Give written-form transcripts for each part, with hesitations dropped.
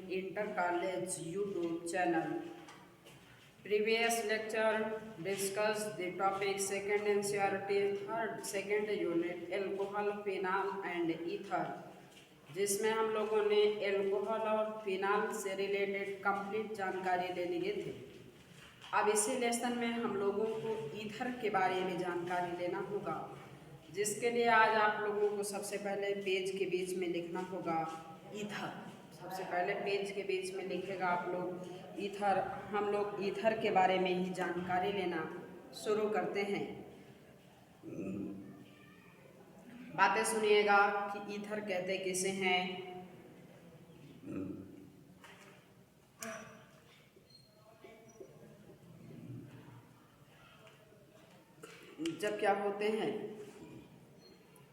Inter College YouTube channel. Previous lecture discussed the topic second NCERT third second unit alcohol, phenol and ether, जिसमें हम लोगों ने alcohol और phenol से related complete जानकारी ले लिए थे। अब इसी लेसन में हम लोगों को ईथर के बारे में जानकारी लेना होगा, जिसके लिए आज आप लोगों को सबसे पहले पेज के बीच में लिखना होगा ईथर। सबसे पहले पेज के बीच में लिखेगा आप लोग ईथर। हम लोग ईथर के बारे में ही जानकारी लेना शुरू करते हैं। बातें सुनिएगा कि ईथर कहते किसे हैं। जब क्या होते हैं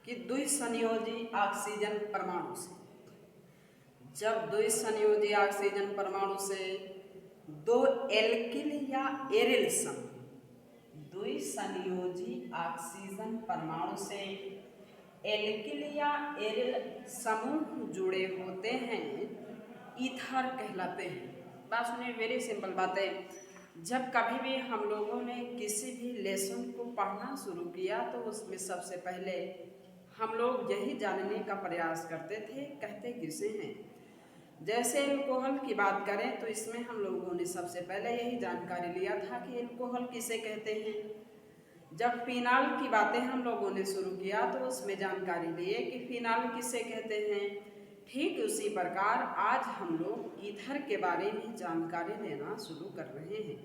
कि द्विसंयोजी ऑक्सीजन परमाणु से, जब द्विसंयोजी ऑक्सीजन परमाणु से दो एल्किल या एरिल समूह, द्विसंयोजी ऑक्सीजन परमाणु से एल्किल या एरिल समूह जुड़े होते हैं, ईथर कहलाते हैं। बात सुनिए, वेरी सिंपल बात है। जब कभी भी हम लोगों ने किसी भी लेसन को पढ़ना शुरू किया तो उसमें सबसे पहले हम लोग यही जानने का प्रयास करते थे कहते किसे हैं। जैसे एल्कोहल की बात करें तो इसमें हम लोगों ने सबसे पहले यही जानकारी लिया था कि एल्कोहल किसे कहते हैं। जब फिनाल की बातें हम लोगों ने शुरू किया तो उसमें जानकारी लिए कि फिनाल किसे कहते हैं। ठीक उसी प्रकार आज हम लोग ईथर के बारे में जानकारी लेना शुरू कर रहे हैं,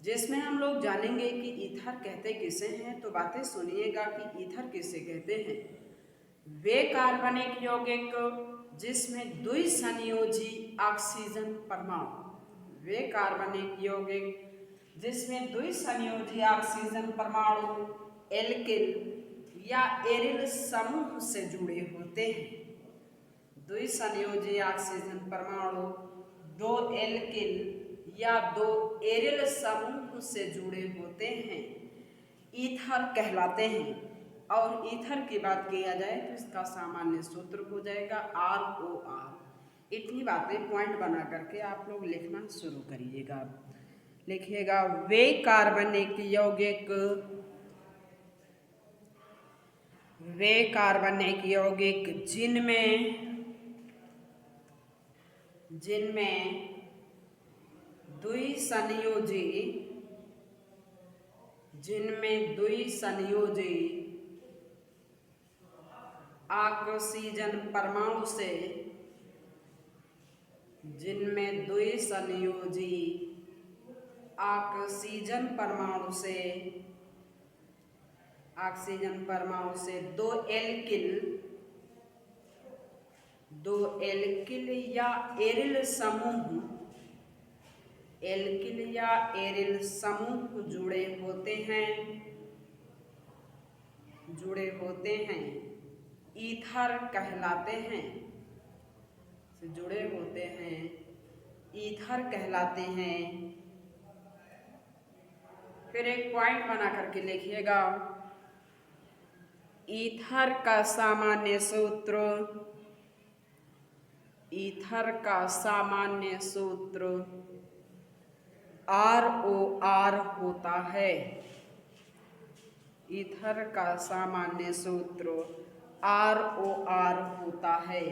जिसमें हम लोग जानेंगे कि ईथर कहते किसे हैं। तो बातें सुनिएगा कि ईथर किसे कहते हैं। वे कार्बनिक यौगिक जिसमें द्विसंयोजी ऑक्सीजन परमाणु, वे कार्बनिक यौगिक जिसमें द्विसंयोजी ऑक्सीजन परमाणु एल्किल या एरिल समूह से जुड़े होते हैं। द्विसंयोजी ऑक्सीजन परमाणु दो एल्किल या दो एरिल समूह से जुड़े होते हैं, ईथर कहलाते हैं। और ईथर की बात किया जाए तो इसका सामान्य सूत्र हो जाएगा ROR। इतनी बातें पॉइंट बना करके आप लोग लिखना शुरू करिएगा। लिखिएगा वे कार्बनिक यौगिक, वे कार्बनिक यौगिक जिनमें द्विसंयोजी ऑक्सीजन परमाणु से, जिनमें द्विसंयोजी ऑक्सीजन परमाणु से दो एल्किल या एरिल समूह जुड़े होते हैं, ईथर कहलाते हैं। जुड़े होते हैं, ईथर कहलाते हैं। फिर एक पॉइंट बना करके लिखिएगा ईथर का सामान्य सूत्र, ईथर का सामान्य सूत्र ROR होता है। ईथर का सामान्य सूत्र ROR होता है।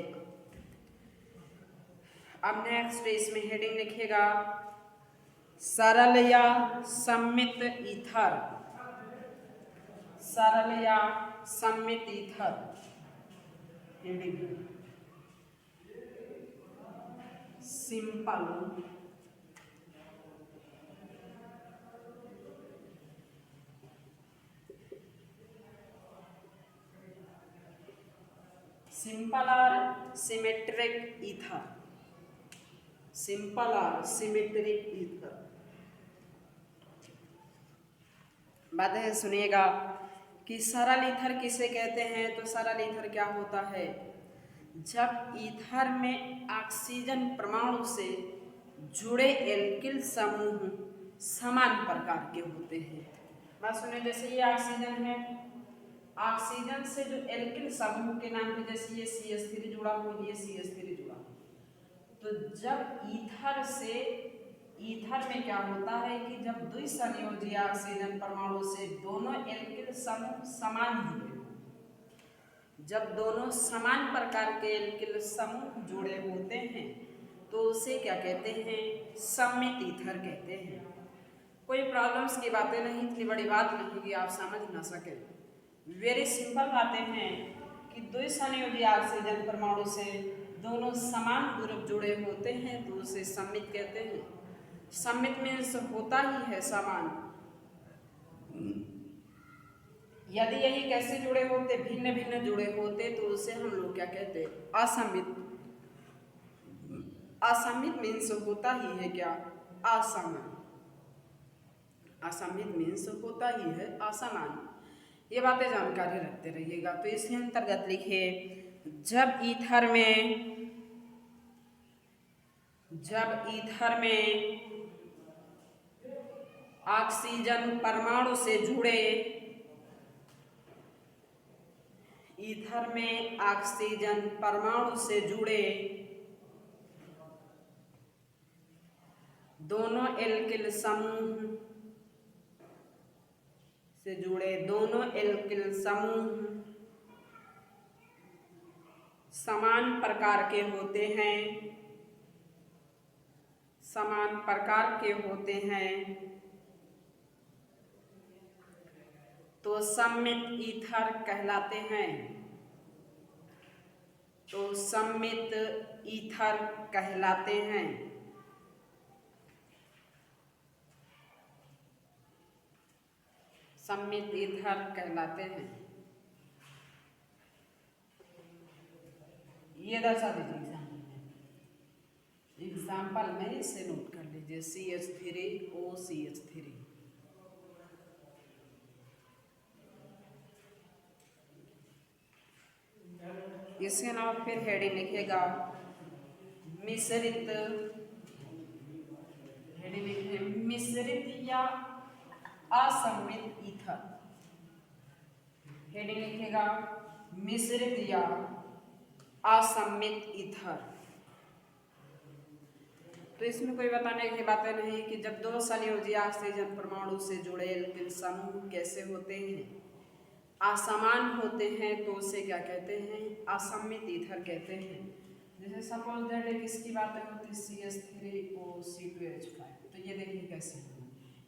अब नेक्स्ट इसमें हेडिंग लिखिएगा सरल या सम्मित ईथर, सरल या सम्मित ईथर। हेडिंग सिंपल और सिमेट्रिक ईथर, सिंपल और सिमेट्रिक ईथर। बातें सुनिएगा कि सरल ईथर किसे कहते हैं। तो सरल ईथर क्या होता है, जब ईथर में ऑक्सीजन परमाणु से जुड़े एल्किल समूह समान प्रकार के होते हैं। बात सुनिए, जैसे ये ऑक्सीजन है, ऑक्सीजन से जो एल्किल समूह के नाम पे, जैसे ये CH3 जुड़ा हो, ये CH3 जुड़ा हो, तो जब ईथर में क्या होता है कि जब द्विसंयोजी ऑक्सीजन परमाणु से दोनों एल्किल समूह समान जुड़े हों, जब दोनों समान प्रकार के एल्किल समूह जुड़े होते हैं तो उसे क्या कहते हैं, सममित ईथर कहते हैं। कोई प्रॉब्लम्स की बातें नहीं, इतनी बड़ी बात नहीं कि आप समझ ना सके। वेरी सिंपल बातें हैं कि द्विसंयोजी ऑक्सीजन परमाणु से दोनों समान ग्रुप जुड़े होते हैं तो उसे सममित कहते हैं। सममित मीन्स होता ही है समान। यदि यही कैसे जुड़े होते, भिन्न भिन्न जुड़े होते तो उसे हम लोग क्या कहते, असममित। असममित मीन्स होता ही है क्या, असमान। असममित मीन्स होता ही है असमान। ये बातें जानकारी रखते रहिएगा। तो इसके अंतर्गत लिखिए, जब ईथर में ऑक्सीजन परमाणु से जुड़े, ईथर में ऑक्सीजन परमाणु से जुड़े दोनों एल्किल समूह समान प्रकार के होते हैं तो सममित ईथर कहलाते हैं। सममित ईथर कहलाते हैं। ये दर्शा दीजिए एग्जाम्पल में इसे नोट कर लीजिए, CH3OCH3। इसके नाम फिर हेडिंग लिखेगा मिश्रित, हेडिंग लिखे मिश्रित या असममित ईथर। हेडिंग लिखेगा मिश्रित या असममित ईथर। तो इसमें कोई बताने की बातें नहीं कि जब दो संयोजी ऑक्सीजन परमाणु से जुड़े एल्किल समूह कैसे होते हैं, असमान होते हैं तो उसे क्या कहते हैं, असममित ईथर कहते हैं। जैसे सपोज दैट किसकी बातें होती है, CH3OC2H5। तो ये देखिए कैसे हैं,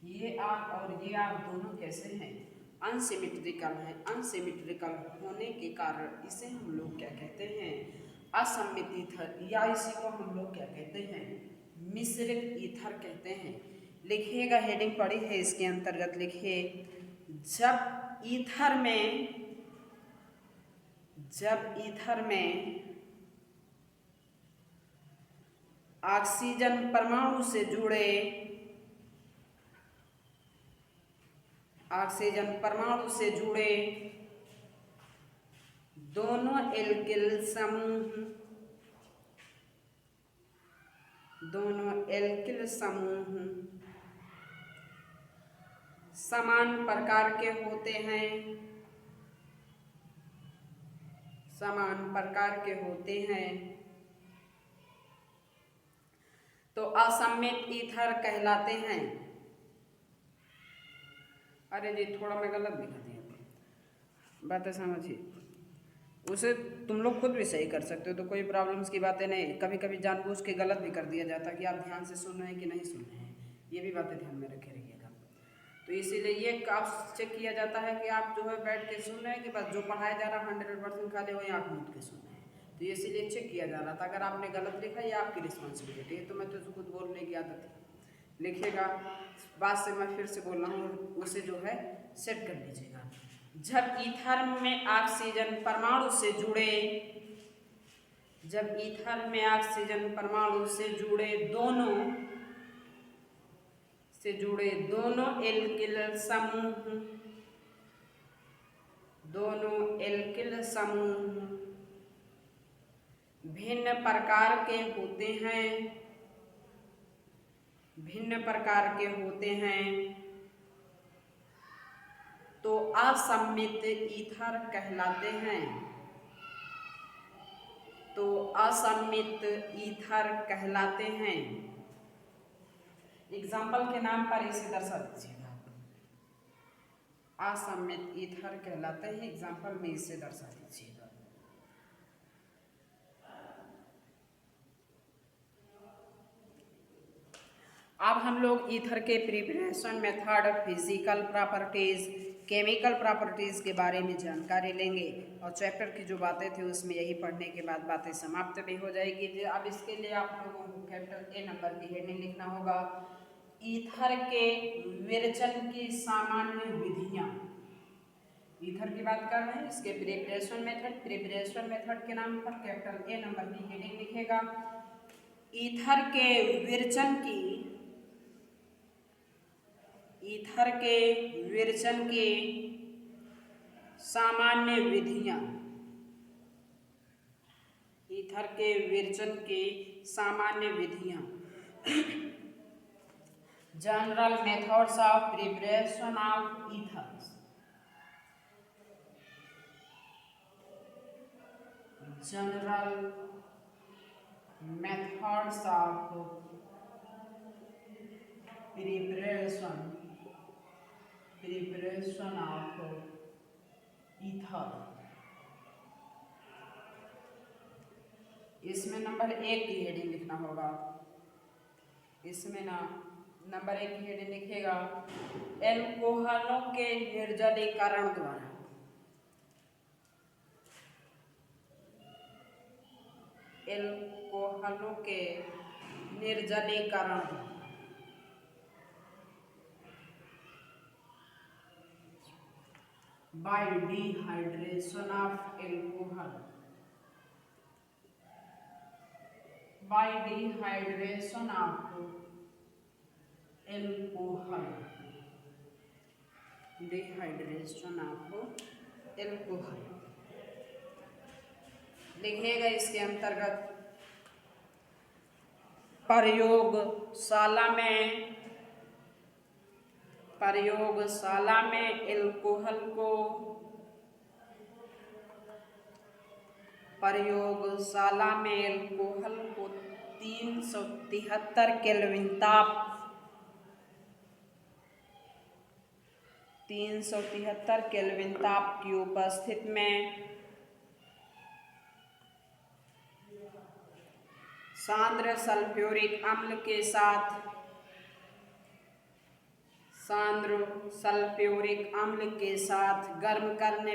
ये आप और ये आप दोनों कैसे हैं, अनसिमेट्रिकल है। अनसिमेट्रिकल होने के कारण इसे हम लोग क्या कहते हैं, असममित ईथर, या इसी को हम लोग क्या कहते हैं, मिश्रित ईथर कहते हैं। लिखिएगा, हेडिंग पड़ी है इसके अंतर्गत लिखिए, जब ईथर में ऑक्सीजन परमाणु से जुड़े दोनों एल्किल समूह समान प्रकार के होते हैं तो असममित ईथर कहलाते हैं। अरे जी थोड़ा मैं गलत लिखा दिया, बातें समझिए, उसे तुम लोग खुद भी सही कर सकते हो, तो कोई प्रॉब्लम्स की बातें नहीं। कभी कभी जानबूझ के गलत भी कर दिया जाता है कि आप ध्यान से सुन रहे हैं कि नहीं सुन रहे हैं, ये भी बातें ध्यान में रखे रहिएगा। तो इसीलिए ये आप चेक किया जाता है कि आप जो है बैठ के सुन रहे हैं कि बस जो पढ़ाया जा रहा है 100% खाली वही आप मूड के सुन रहे हैं। तो इसीलिए चेक किया जा रहा था। अगर आपने गलत लिखा ये आपकी रिस्पॉन्सिबिलिटी है, तो मैं तो खुद बोलने की आदत है। लिखिएगा, बात से मैं फिर से बोल रहा हूँ, उसे जो है सेट कर लीजिएगा। जब ईथर में ऑक्सीजन परमाणु से जुड़े दोनों एल्किल समूह भिन्न प्रकार के होते हैं तो असममित ईथर कहलाते हैं। तो असमित ईथर कहलाते हैं। एग्जाम्पल के नाम पर इसे दर्शा दीजिएगा। असमित ईथर कहलाते हैं, एग्जाम्पल में इसे दर्शा दीजिएगा। अब हम लोग ईथर के preparation method, physical properties, chemical properties के बारे में जानकारी लेंगे और चैप्टर की जो बातें थी उसमें यही पढ़ने के बाद बातें समाप्त भी हो जाएगी। अब इसके लिए आप लोगों को कैपिटल ए नंबर की हेडिंग लिखना होगा, ईथर के विरचन की सामान्य विधियां। ईथर की बात कर रहे हैं, इसके प्रिपरेशन मेथड के नाम पर कैपिटल ए नंबर की हेडिंग लिखेगा। ईथर के विरचन की सामान्य विधियां। ईथर के विरचन की सामान्य विधियां। General methods of preparation of ethers. General methods of preparation of ether. इसमें नंबर 1 की हेडिंग लिखना होगा। इसमें नंबर 1 की हेडिंग लिखेगा, एल्कोहलों के निर्जलीकरण द्वारा। एल्कोहलों के निर्जलीकरण by dehydration of alcohol, by dehydration of alcohol, dehydration of alcohol लिखिएगा। इसके अंतर्गत प्रयोगशाला में एल्कोहल को 373 केल्विन ताप 373 केल्विन ताप की उपस्थिति में सांद्र सल्फ्यूरिक अम्ल के साथ गर्म करने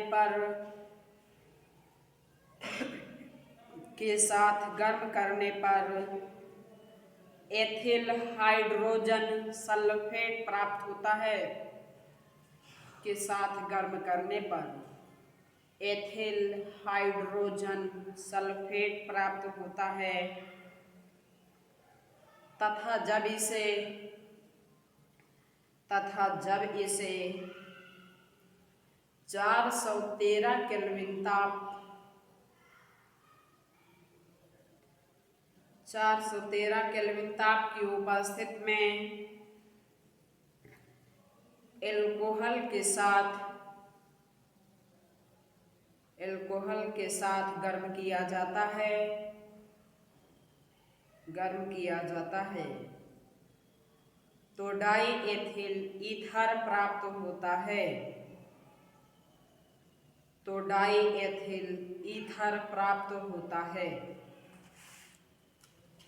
पर एथिल हाइड्रोजन सल्फेट प्राप्त होता है। के साथ गर्म करने पर एथिल हाइड्रोजन सल्फेट प्राप्त होता है तथा जब इसे 413 केल्विन ताप 413 केल्विन ताप की उपस्थिति में एल्कोहल के साथ गर्म किया जाता है तो डाई एथिल ईथर प्राप्त होता है।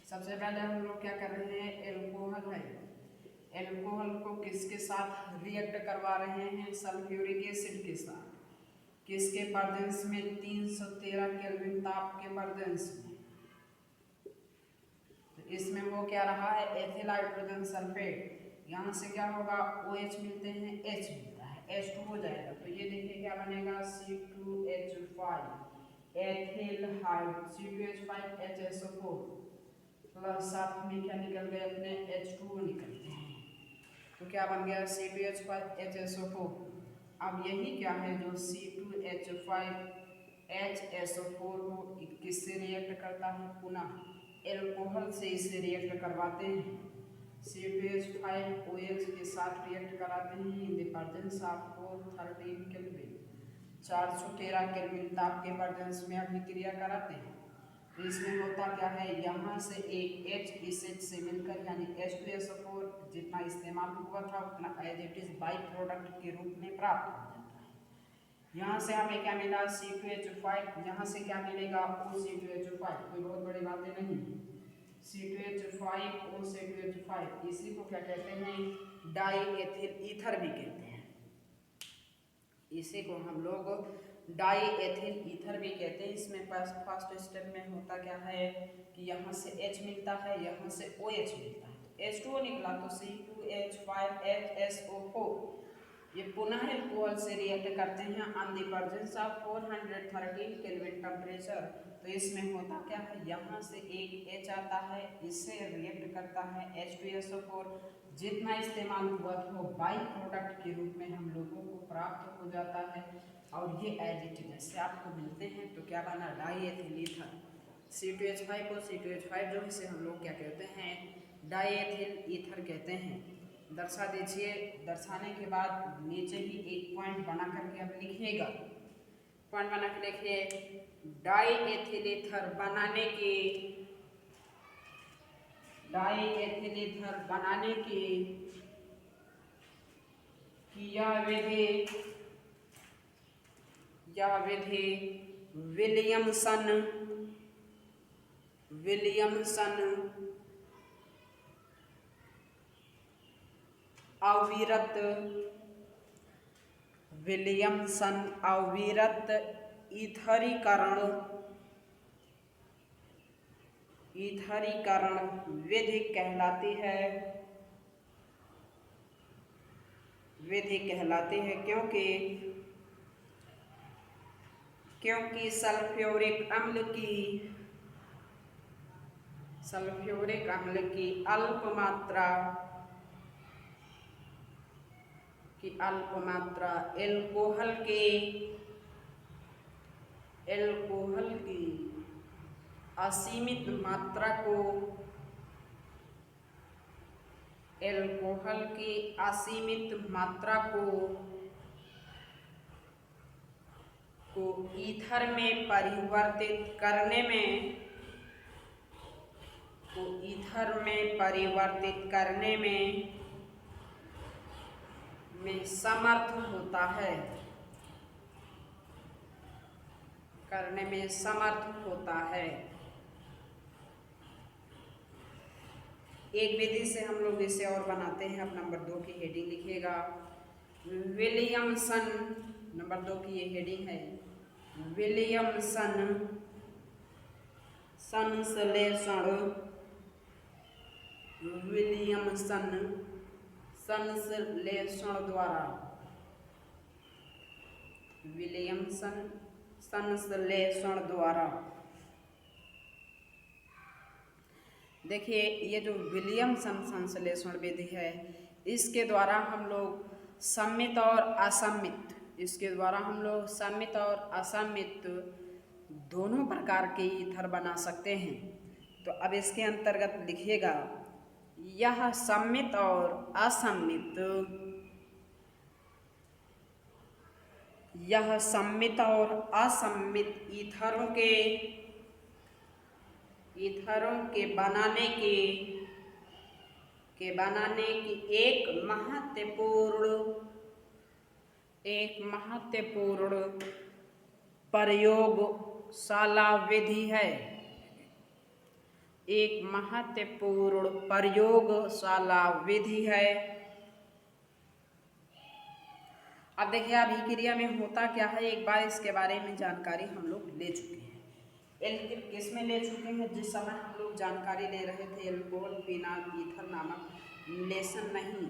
सबसे पहले हम लोग क्या कर रहे हैं, एल्कोहल को किसके साथ रिएक्ट करवा रहे हैं, सल्फ्यूरिक एसिड के साथ। किसके प्रेजेंस में, 313 केल्विन ताप के प्रेजेंस में। तो इसमें वो क्या रहा है, एथिल हाइड्रोजन सल्फेट। यहाँ से क्या होगा, OH मिलते हैं, H मिलता है, H2 हो जाएगा। तो ये देखिए क्या बनेगा, C2H5 ethyl C2H5 HSO4 plus साथ में क्या निकल गए अपने H2O निकलते हैं। तो क्या बन गया, C2H5 HSO4। अब यही क्या है जो C2H5 HSO4 को किससे रिएक्ट करता है, पुनः एल्कोहल से इसे रिएक्ट करवाते हैं। C2H5 OH के साथ रिएक्ट कराते हैं in the presence of 413 kelvin 413 kelvin ताप के प्रेजेंस में अभिक्रिया कराते हैं। तो इसमें होता क्या है, यहाँ से एक H इस H से मिलकर यानी H2SO4 जितना इस्तेमाल हुआ था उतना as it is by product के रूप में प्राप्त हो जाता है। यहाँ से हमें क्या मिला C2H5, यहाँ से क्या मिलेगा OC2H5, कोई बहुत बड़ी बातें नहीं है। C2H5 OC2H5 इसी को क्या कहते हैं, डाई एथिल ईथर भी कहते हैं। इसी को हम लोग डाई एथिल ईथर भी कहते हैं। इसमें फर्स्ट स्टेप में होता क्या है कि यहाँ से H मिलता है, यहाँ से OH मिलता है, तो H2O निकला तो C2H5HSO4 ये पुनः अल्कोहल से रिएक्ट करते हैं on the presence of 413 kelvin temperature. तो इसमें होता क्या है, यहाँ से एक H आता है, इससे रिएक्ट करता है H2SO4, जितना इस्तेमाल हुआ था वो बाई प्रोडक्ट के रूप में हम लोगों को प्राप्त हो जाता है और ये एज इट इज जैसे आपको मिलते हैं। तो क्या बना, डाई एथिल ईथर। C2H5 को C2H5 जो इसे हम लोग क्या कहते हैं, डाई एथिल ईथर कहते हैं। दर्शा दीजिए, दर्शाने के बाद नीचे ही एक पॉइंट बना करके अब लिखिएगा, पॉइंट बना के लिखिए, डाई एथिल ईथर बनाने की, डाई एथिल ईथर बनाने की यह विधि विलियमसन अविरत ईथरीकरण विधि कहलाती है, क्योंकि सल्फ्यूरिक अम्ल की अल्प मात्रा एल्कोहल की असीमित मात्रा को ईथर में परिवर्तित करने में समर्थ होता है। एक विधि से हम लोग इसे और बनाते हैं। अब नंबर 2 की हेडिंग लिखिएगा, विलियमसन, नंबर 2 की ये हेडिंग है, विलियमसन संश्लेषण द्वारा। देखिए ये जो विलियमसन संश्लेषण विधि है, इसके द्वारा हम लोग सम्मित और असम्मित दोनों प्रकार के ईथर बना सकते हैं। तो अब इसके अंतर्गत लिखिएगा, यह सम्मित और असम्मित ईथरों के बनाने की एक महत्वपूर्ण प्रयोगशाला विधि है। अब देखिए अभिक्रिया में होता क्या है, एक बार इसके बारे में जानकारी हम लोग ले चुके हैं। एल्किल किस में ले चुके हैं, जिस समय हम लोग जानकारी ले रहे थे एल्कोहल फिनाल ईथर नामक रिलेशन नहीं,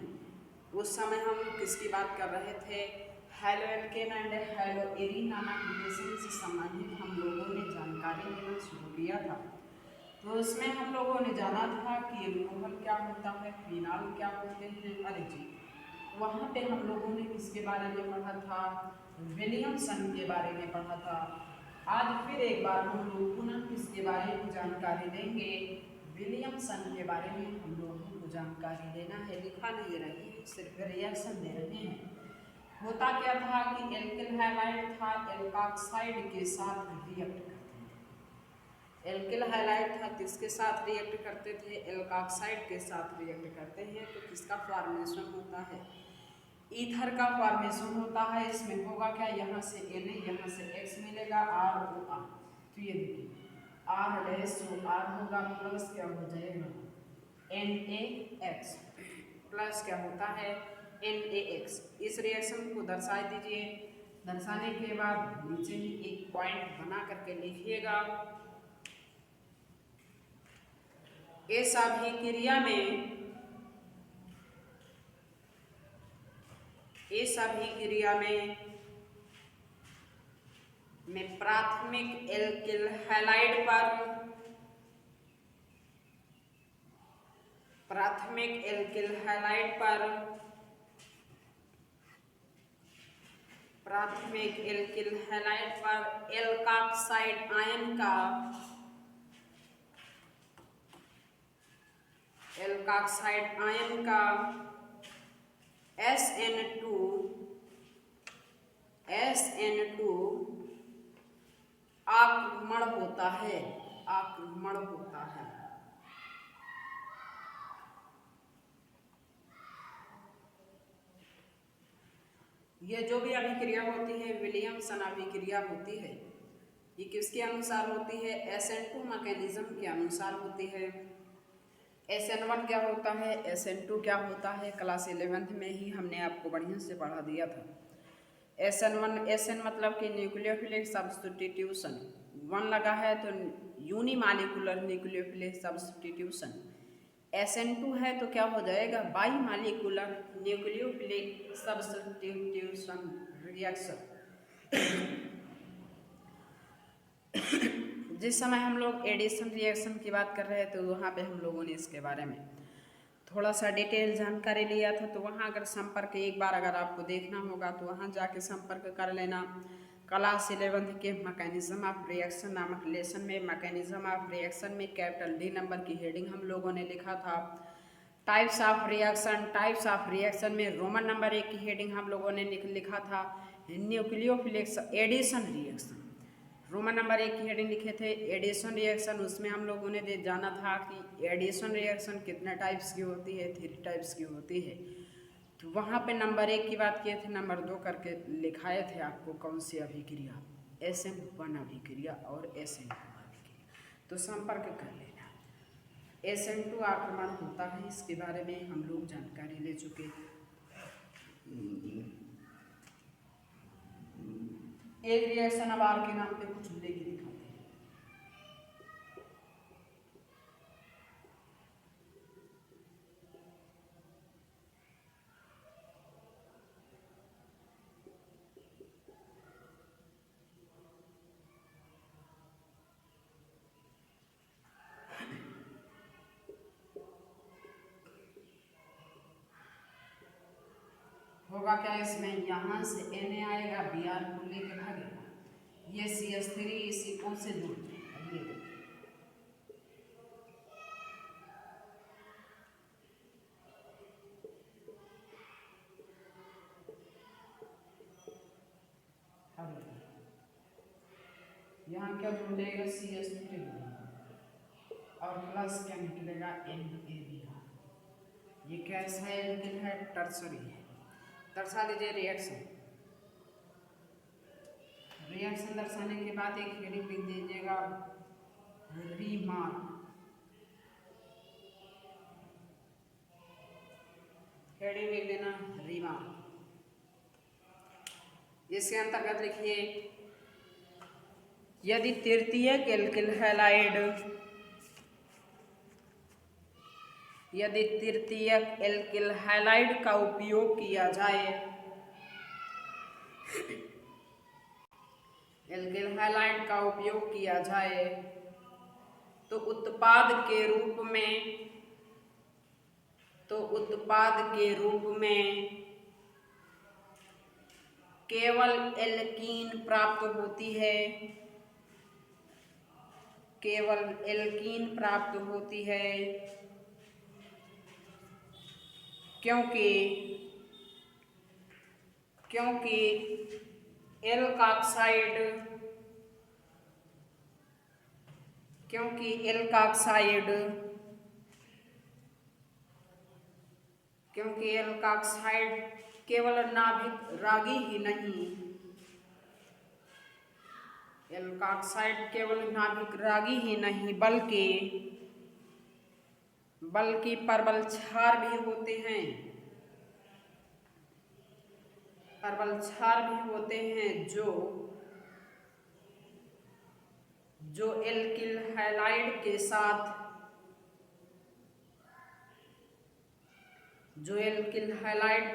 उस समय हम किसकी बात कर रहे थे, हेलोएल्केन एंड हेलोएरीन नामक रिलेशन से संबंधित हम लोगों ने जानकारी लेना शुरू किया था। तो उसमें हम लोगों ने जाना था कि एल्कोहल क्या होता है, फिनाल क्या होते हैं। अरे जी, वहाँ पे हम लोगों ने किसके बारे में पढ़ा था, विलियमसन के बारे में पढ़ा था। आज फिर एक बार हम लोग पुनः किसके बारे में जानकारी लेंगे, विलियमसन के बारे में हम लोगों को जानकारी लेना है। लिखा नहीं रही है, सिर्फ रिएक्शन दे रहे हैं। होता क्या था कि एल्किल हैलाइड था, एल्कोक्साइड के साथ रिएक्ट करते थे। एल्किल हैलाइड था, किसके साथ रिएक्ट करते थे? एल्काक्साइड के साथ रिएक्ट करते हैं। तो किसका फॉर्मेशन होता है? ईथर का फॉर्मेशन होता है। इसमें होगा क्या? यहाँ से Na, यहाँ से X मिलेगा, ROR। तो ये देखिए R डैश R होगा प्लस क्या हो जाएगा? NaX प्लस क्या होता है? NaX। इस रिएक्शन को दर्शा दीजिए। दर्शाने के बाद नीचे ही एक पॉइंट बना करके लिखिएगा। इस अभिक्रिया में प्राथमिक एल्किल हैलाइड पर एल्काक्साइड आयन का SN2 आक्रमण होता है। ये जो भी अभिक्रिया होती है विलियमसन अभिक्रिया होती है, ये किसके अनुसार होती है? SN2 मैकेनिज्म के अनुसार होती है। SN1 क्या होता है, SN2 क्या होता है? क्लास 11th में ही हमने आपको बढ़िया से पढ़ा दिया था। SN मतलब कि न्यूक्लियोफिलिक सब्स्टिट्यूशन, 1 लगा है तो यूनिमालिकुलर न्यूक्लियोफिलिक सब्स्टिट्यूशन। SN2 है तो क्या हो जाएगा? बाईमालिकुलर न्यूक्लियोफिलिक सब्स्टिट्यूशन रिएक्शन। जिस समय हम लोग एडिशन रिएक्शन की बात कर रहे थे तो वहाँ पे हम लोगों ने इसके बारे में थोड़ा सा डिटेल जानकारी लिया था। तो वहाँ अगर संपर्क एक बार अगर आपको देखना होगा तो वहाँ जाके संपर्क कर लेना। क्लास 11th के मैकेनिज्म ऑफ रिएक्शन नामक लेसन में मैकेनिज्म ऑफ रिएक्शन में कैपिटल D नंबर की हेडिंग हम लोगों ने लिखा था। टाइप्स ऑफ रिएक्शन में रोमन नंबर 1 की हेडिंग हम लोगों ने लिखा था nucleophilic addition reaction. Roman number 1 की हेडिंग लिखे थे एडिशन रिएक्शन। उसमें हम लोगों ने जाना था कि एडिशन रिएक्शन कितने टाइप्स की होती है? 3 टाइप्स की होती है। तो वहाँ पे नंबर 1 की बात किए थे, नंबर 2 करके लिखाए थे आपको कौन सी अभिक्रिया? SN1 अभिक्रिया और SN2 अभिक्रिया। तो संपर्क कर लेना। SN2 आक्रमण होता है, इसके बारे में हम लोग जानकारी ले चुके। एक रिएक्शन अब आर के नाम पे कुछ लेके दिखाते हैं। होगा क्या? इसमें यहाँ से Na आएगा, Br को लेके भागेगा, ये CH3 इसी O से जुड़ जाएगा। ये देखिए यहाँ क्या जुड़ जाएगा? CH3 और प्लस क्या निकलेगा? NaBr। ये कैसा है? एल्किल है, टर्सरी है। दर्शा दीजिए रिएक्शन दर्शाने के बाद एक हेडिंग लिख दीजिएगा रीमार्क। हेडिंग लिख देना रीमार्क। इसके अंतर्गत लिखिए यदि तृतीयक एल्किल हैलाइड का उपयोग किया जाए, तो उत्पाद के रूप में केवल एल्कीन प्राप्त होती है, क्योंकि क्योंकि एल्काक्साइड केवल नाभिक रागी ही नहीं, एल्काक्साइड केवल नाभिक रागी ही नहीं बल्कि परवल क्षार भी होते हैं, जो एल्किल हैलाइड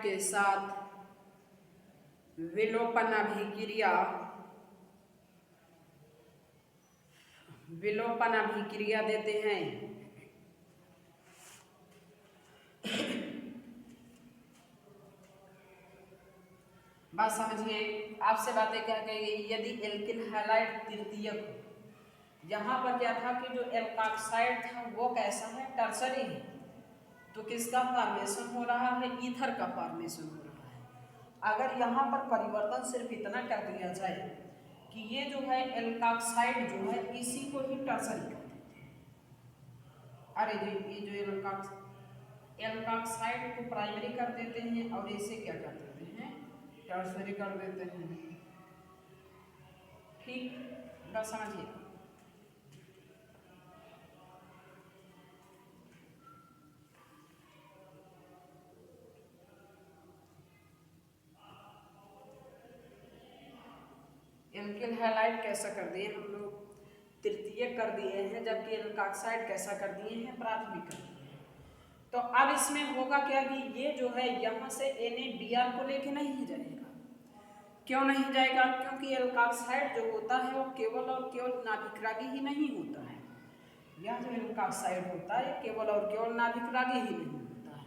के साथ विलोपन अभिक्रिया देते हैं। बात समझिए, आपसे बातें क्या कही, यदि एल्किल हैलाइड तृतीयक हो, यहाँ पर क्या था कि जो एल्काक्साइड था वो कैसा है, टर्सरी है, तो किसका फॉर्मेशन हो रहा है, ईथर का फॉर्मेशन हो रहा है। अगर यहाँ पर परिवर्तन सिर्फ इतना कर दिया जाए कि ये जो है एल्काक्साइड जो है इसी को ही टर्सरी कर देते हैं, अरे जी ये जो एल्काक्साइड को प्राइमरी कर देते हैं और इसे क्या कर देते हैं, टर्सरी कर देते हैं। ठीक, बस समझिए। एल्किल हैलाइड कैसा कर दिए हम लोग, तृतीयक कर दिए हैं, जबकि एल्काक्साइड कैसा कर दिए हैं, प्राथमिक कर दिए हैं। तो अब इसमें होगा क्या कि ये जो है यहाँ से NaBr को लेके नहीं जाएगा। क्यों नहीं जाएगा, क्योंकि एल्काक्साइड जो होता है वो केवल और केवल नाभिकरागी ही नहीं होता है। यह जो एल्काक्साइड होता है केवल और केवल नाभिकरागी ही नहीं होता है,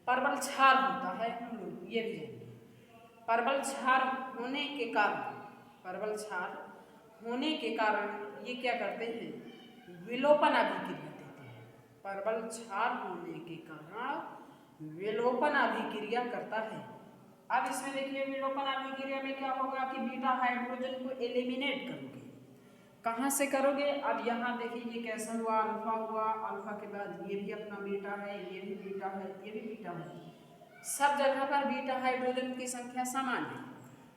परवल क्षार होता है। हम लोग ये भी जानेंगे, परवल क्षार होने के कारण ये क्या करते हैं, विलोपन अभिक्रिया देते हैं। परवल क्षार होने के कारण विलोपन अभिक्रिया करता है। अब इसमें देखिए विलोपन अभिक्रिया में क्या होगा कि बीटा हाइड्रोजन को एलिमिनेट करोगे। कहाँ से करोगे, अब यहाँ देखिए ये कैसा हुआ, अल्फा हुआ, अल्फा के बाद ये भी अपना बीटा है, ये भी बीटा है, ये भी बीटा है, सब जगह पर बीटा हाइड्रोजन की संख्या समान है।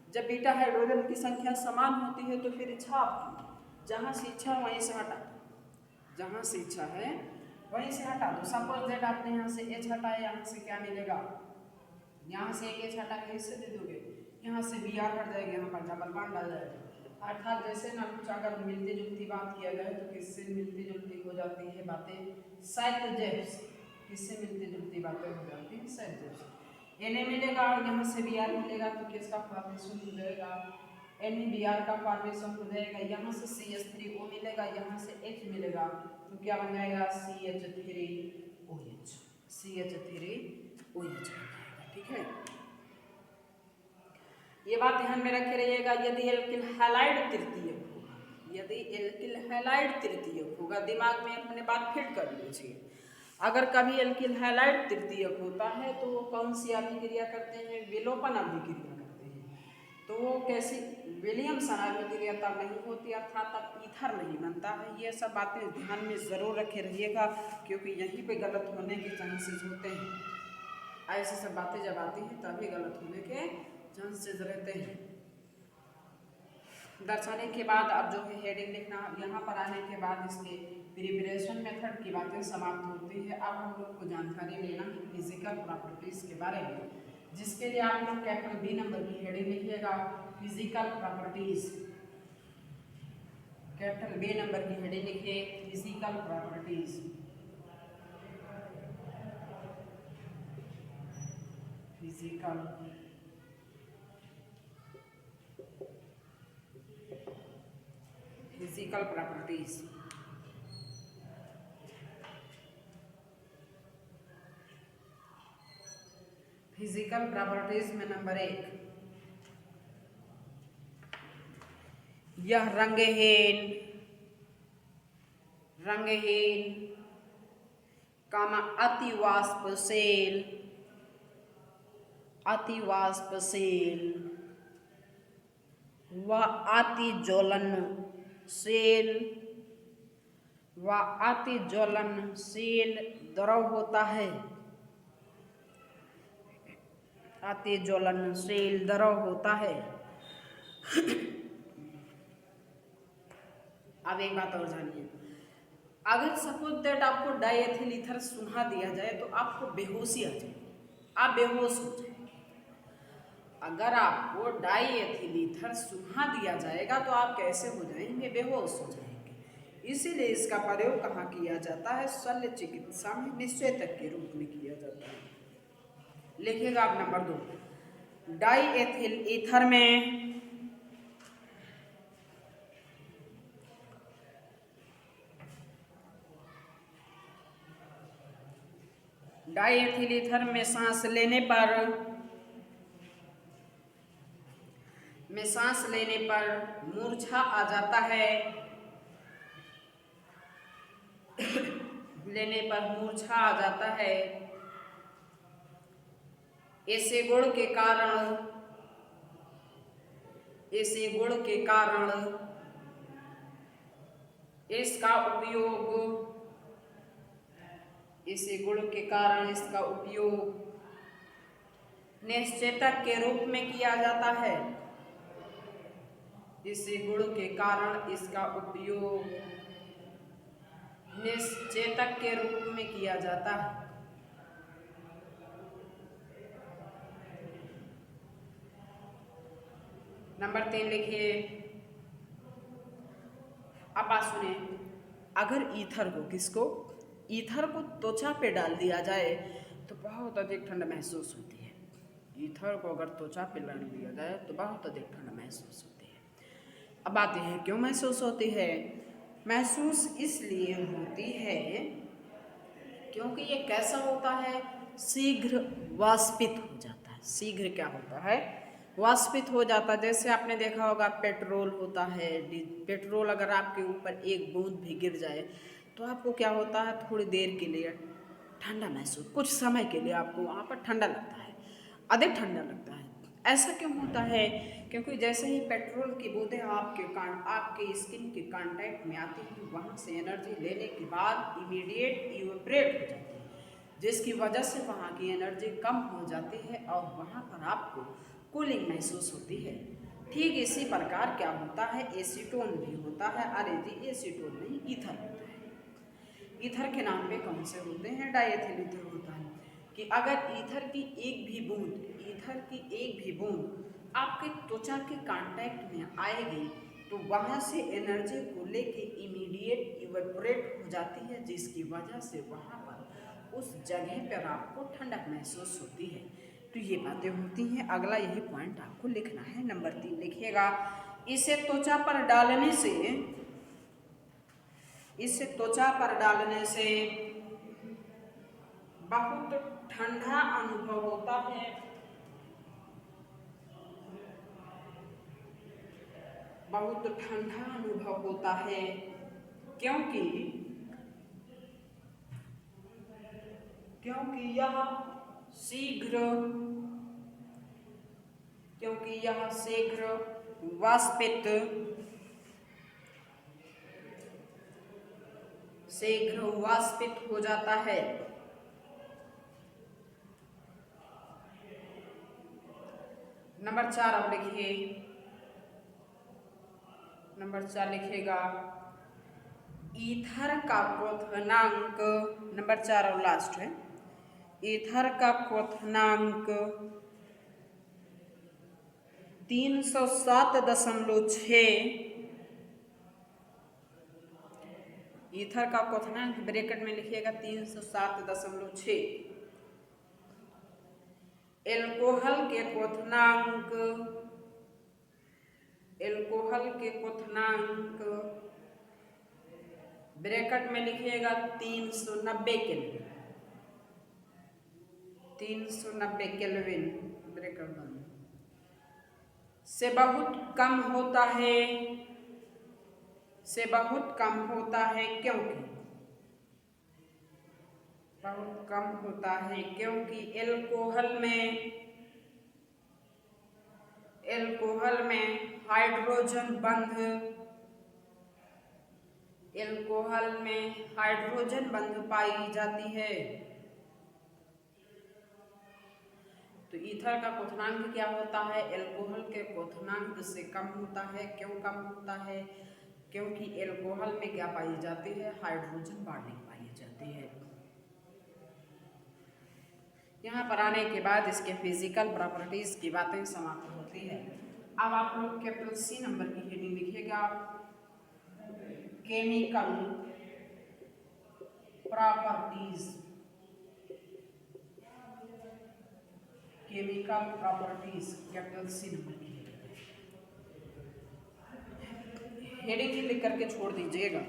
जब बीटा हाइड्रोजन की संख्या समान होती है तो फिर इच्छा आपकी, जहाँ से इच्छा वहीं से हटा दो, जहाँ से इच्छा है वहीं से हटा दो। सपोज दैट आपने यहाँ से H हटाया, यहाँ से क्या मिलेगा, यहाँ से एक H हटा के इससे दे दोगे, यहाँ से Br हट जाएगा, यहाँ पर डबल बॉन्ड आ जाएगा। अर्थात जैसे ना कुछ अगर मिलती जुलती बात किया जाए तो किससे मिलती जुलती हो जाती है बातें, साइक्लोजेब से। किससे मिलती जुलती बातें हो जाती हैं, साइक्लोजेब से। Na मिलेगा और यहाँ से Br मिलेगा तो किसका फॉर्मेशन हो जाएगा, NaBr का फॉर्मेशन हो जाएगा। यहाँ से CH3O मिलेगा, यहाँ से H मिलेगा तो क्या बन जाएगा, CH3OH, CH3OH। ठीक है, ये बात ध्यान में रखे रहिएगा। यदि एल्किल हैलाइड तृतीयक होगा, दिमाग में अपने बात फिट कर लीजिए। अगर कभी एल्किल हैलाइड तृतीयक होता है तो वो कौन सी अभिक्रिया करते हैं, विलोपन अभिक्रिया करते हैं। तो वो कैसी, विलियमसन अभिक्रिया तब नहीं होती, अर्थात तब ईथर नहीं बनता है। ये सब बातें ध्यान में ज़रूर रखे रहिएगा, क्योंकि यहीं पे गलत होने के चांसेस होते हैं। ऐसी सब बातें जब आती हैं तभी गलत होने के चांसेस रहते हैं। दर्शाने के बाद अब जो है हेडिंग लिखना, यहाँ पर आने के बाद इसके प्रिपरेशन मेथड की बातें समाप्त होती है। अब हम लोग को जानकारी लेना है फिजिकल प्रॉपर्टीज़ के बारे में, जिसके लिए आप लोग कैपिटल B नंबर की हेडिंग लिखिएगा, physical properties. Capital B number की हेडिंग लिखिए, physical properties. Physical properties. Physical properties में नंबर 1, यह रंगहीन अतिवाष्पशील व अति ज्वलनशील वह अति ज्वलनशील द्रव होता है। अति ज्वलनशील द्रव होता है। अब एक बात और जानिए, अगर सपोज दैट आपको डाइएथिल ईथर सुना दिया जाए तो आपको बेहोशी आ जाएगी, आप बेहोश हो जाएंगे। अगर आपको डाइएथिल ईथर सुना दिया जाएगा तो आप कैसे हो जाएंगे? बेहोश हो जाएंगे। इसीलिए इसका प्रयोग कहाँ किया जाता है? शल्य चिकित्सा में निश्चेतक के रूप में किया जाता है। लिखिएगा आप नंबर 2, डाइएथिल ईथर में डाइएथिल ईथर में सांस लेने पर मूर्छा आ जाता है। लेने पर मूर्छा आ जाता है। ऐसे गुण के कारण इसका उपयोग निश्चेतक के रूप में किया जाता है। इसी गुण के कारण इसका उपयोग निश्चेतक के रूप में किया जाता है। नंबर 3 लिखिए। अब बात सुनिए, अगर ईथर को त्वचा पे डाल दिया जाए तो बहुत अधिक ठंड महसूस होती है। ईथर को अगर त्वचा पे डाल दिया जाए तो बहुत अधिक ठंड महसूस होती है। अब बात यह है, क्यों महसूस होती है? महसूस इसलिए होती है क्योंकि ये कैसा होता है? शीघ्र वाष्पित हो जाता है। शीघ्र क्या होता है? वाष्पित हो जाता है। जैसे आपने देखा होगा पेट्रोल होता है, पेट्रोल अगर आपके ऊपर एक बूंद भी गिर जाए तो आपको क्या होता है? थोड़ी देर के लिए ठंडा महसूस, कुछ समय के लिए आपको वहाँ पर ठंडा लगता है, अधिक ठंडा लगता है। ऐसा क्यों होता है? क्योंकि जैसे ही पेट्रोल की बूंदें आपके स्किन के कांटेक्ट में आती हैं, वहाँ से एनर्जी लेने के बाद इमीडिएट इवेपोरेट हो जाती है, जिसकी वजह से वहाँ की एनर्जी कम हो जाती है और वहाँ पर आपको कूलिंग महसूस होती है। ठीक इसी प्रकार क्या होता है? एसीटोन भी होता है। अरे जी, एसीटोन नहीं, ईथर होता है। ईथर के नाम पे कौन से होते हैं? डाइएथिल ईथर होता है। कि अगर ईथर की एक भी बूंद आपके त्वचा के कांटेक्ट में आएगी तो वहाँ से एनर्जी को लेके इमीडिएट इवेपोरेट हो जाती है, जिसकी वजह से वहाँ पर उस जगह पर आपको ठंडक महसूस होती है। तो ये बातें होती हैं। अगला यही पॉइंट आपको लिखना है। नंबर 3 लिखिएगा। इसे त्वचा पर डालने से बहुत ठंडा अनुभव होता है। बहुत ठंडा अनुभव होता है क्योंकि यह शीघ्र वाष्पित हो जाता है। नंबर 4 अब लिखिए। नंबर 4 लिखिएगा। ईथर का क्वथनांक, नंबर 4 और लास्ट है। ईथर का क्वथनांक 307.6। ईथर का क्वथनांक ब्रैकेट में लिखिएगा 307.6। एल्कोहल के क्वथनांक ब्रैकेट में लिखिएगा 390 केल्विन। 390 केल्विन ब्रैकेट बंद से बहुत कम होता है क्योंकि एल्कोहल में हाइड्रोजन बंध एल्कोहल में हाइड्रोजन बंध पाई जाती है। तो ईथर का क्वथनांक क्या होता है? एल्कोहल के क्वथनांक से कम होता है। क्यों कम होता है? क्योंकि एल्कोहल में क्या पाई जाती है? हाइड्रोजन बॉन्डिंग पाई जाती है। यहाँ पर आने के बाद इसके फिजिकल प्रॉपर्टीज की बातें समाप्त होती है। अब आप लोग कैपिटल सी नंबर की हेडिंग लिखिएगा, chemical properties. Chemical properties capital C number की हेडिंग ही लिख करके छोड़ दीजिएगा।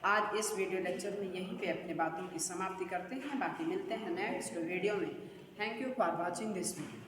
आज इस वीडियो लेक्चर में यहीं पे अपने बातों की समाप्ति करते हैं, बाकी मिलते हैं नेक्स्ट वीडियो में। Thank you for watching this video.